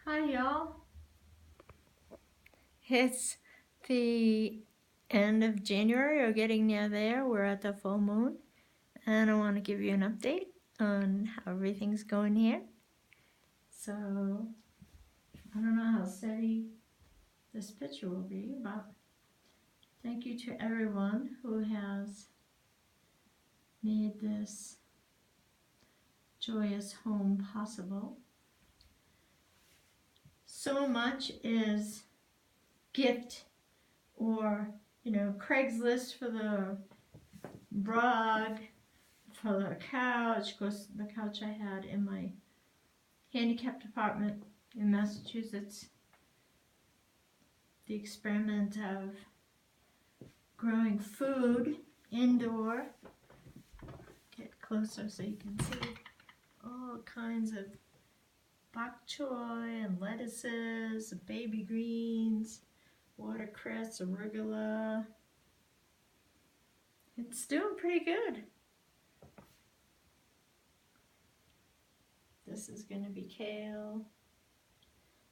Hi y'all. It's the end of January, or getting near there. We're at the full moon, and I want to give you an update on how everything's going here. So, I don't know how steady this picture will be, but thank you to everyone who has made this joyous home possible. So much is gift or, Craigslist for the rug, for the couch. Of course, the couch I had in my handicapped apartment in Massachusetts. The experiment of growing food indoor. Get closer so you can see all kinds of bok choy and lettuces, baby greens, watercress, arugula. It's doing pretty good. This is going to be kale.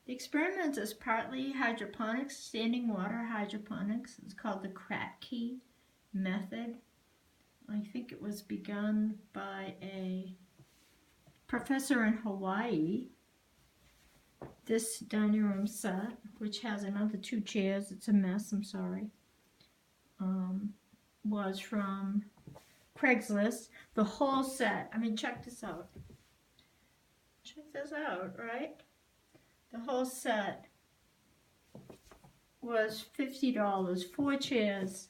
The experiment is partly hydroponics, standing water hydroponics. It's called the Kratky method. I think it was begun by a professor in Hawaii. This dining room set, which has another 2 chairs, it's a mess, I'm sorry, was from Craigslist. The whole set, I mean, check this out. Check this out, right? The whole set was $50. 4 chairs,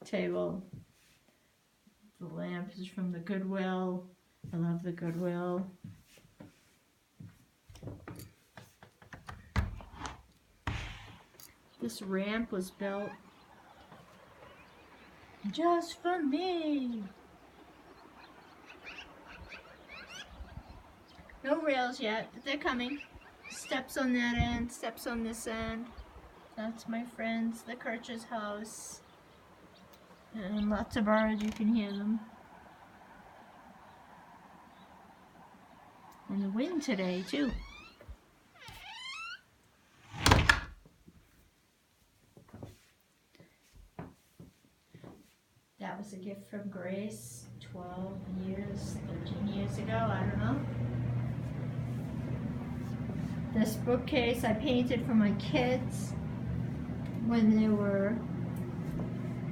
table. The lamp is from the Goodwill. I love the Goodwill. This ramp was built just for me. No rails yet, but they're coming. Steps on that end, steps on this end. That's my friends, the Kirch's house. And lots of birds, you can hear them. And the wind today, too. That was a gift from Grace 12 years, 13 years ago, I don't know. This bookcase I painted for my kids when they were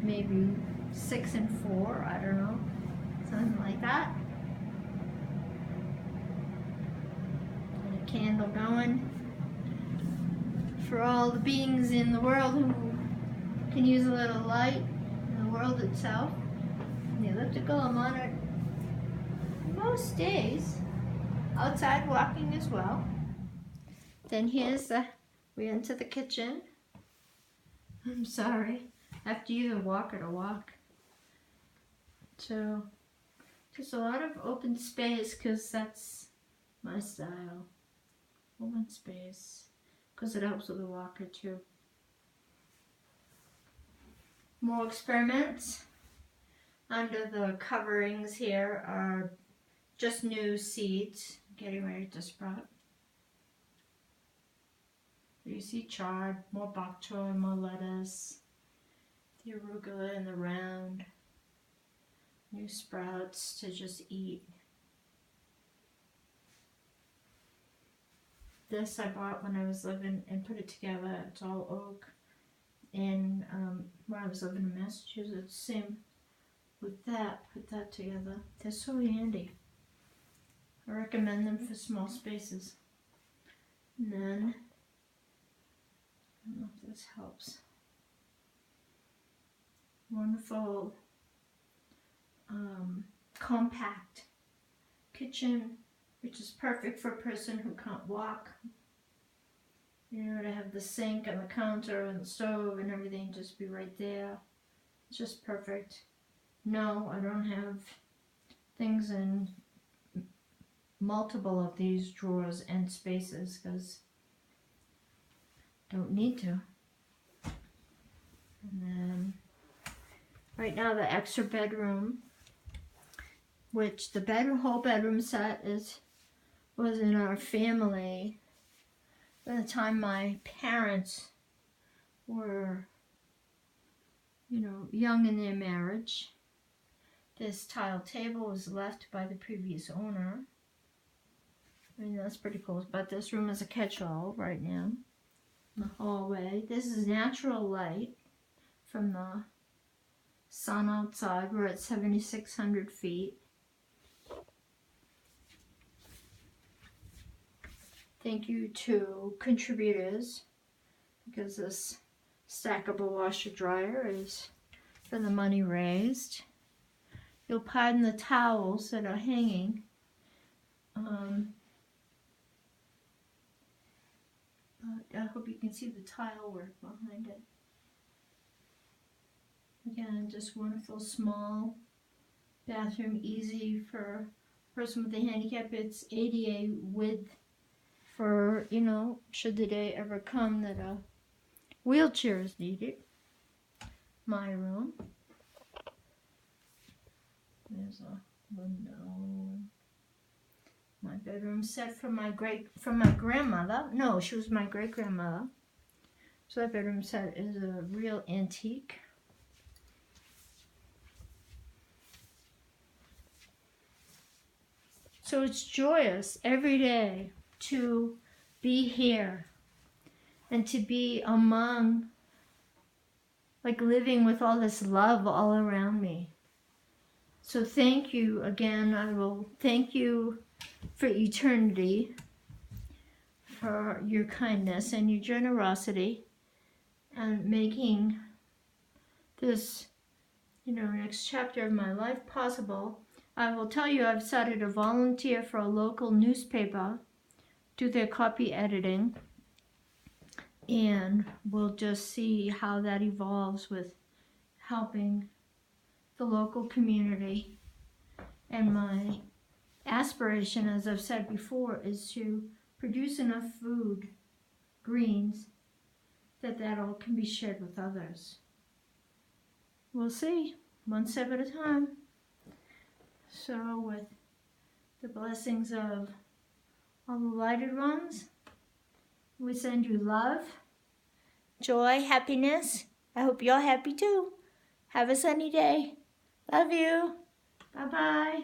maybe 6 and 4, I don't know, something like that. And a candle going for all the beings in the world who can use a little light in the world itself. The elliptical, I'm on it most days, outside walking as well. Then here's we enter the kitchen. I'm sorry, I have to either walk or to walk. So, just a lot of open space, because that's my style. Open space, because it helps with the walker too. More experiments. Under the coverings here are just new seeds getting ready to sprout. You see chard, more bok choy, more lettuce, the arugula in the round, new sprouts to just eat. This I bought when I was living and put it together. It's all oak. And where I was living in Massachusetts, same with that, put that together. They're so handy. I recommend them for small spaces. And then, I don't know if this helps. Wonderful compact kitchen, which is perfect for a person who can't walk. You know, to have the sink and the counter and the stove and everything just be right there. It's just perfect. No, I don't have things in multiple of these drawers and spaces, because don't need to. And then right now the extra bedroom, which the whole bedroom set was in our family by the time my parents were, young in their marriage. This tile table was left by the previous owner. I mean, that's pretty cool. But this room is a catch-all right now. The hallway. This is natural light from the sun outside. We're at 7,600 feet. Thank you to contributors, because this stackable washer dryer is for the money raised. You'll pardon the towels that are hanging. But I hope you can see the tile work behind it. Again, just wonderful small bathroom, easy for a person with a handicap. It's ADA width for, should the day ever come that a wheelchair is needed. My room. There's a window. My bedroom set from my grandmother. No, she was my great-grandmother. So that bedroom set is a real antique. So it's joyous every day to be here and to be among, living with all this love all around me. So thank you again. I will thank you for eternity, for your kindness and your generosity, and making this, next chapter of my life possible. I will tell you, I've started to volunteer for a local newspaper, do their copy editing, and we'll just see how that evolves with helping the local community. And my aspiration, as I've said before, is to produce enough food, greens, that all can be shared with others. We'll see, one step at a time. So with the blessings of all the lighted ones, we send you love, joy, happiness. I hope you're happy too. Have a sunny day. Love you. Bye-bye.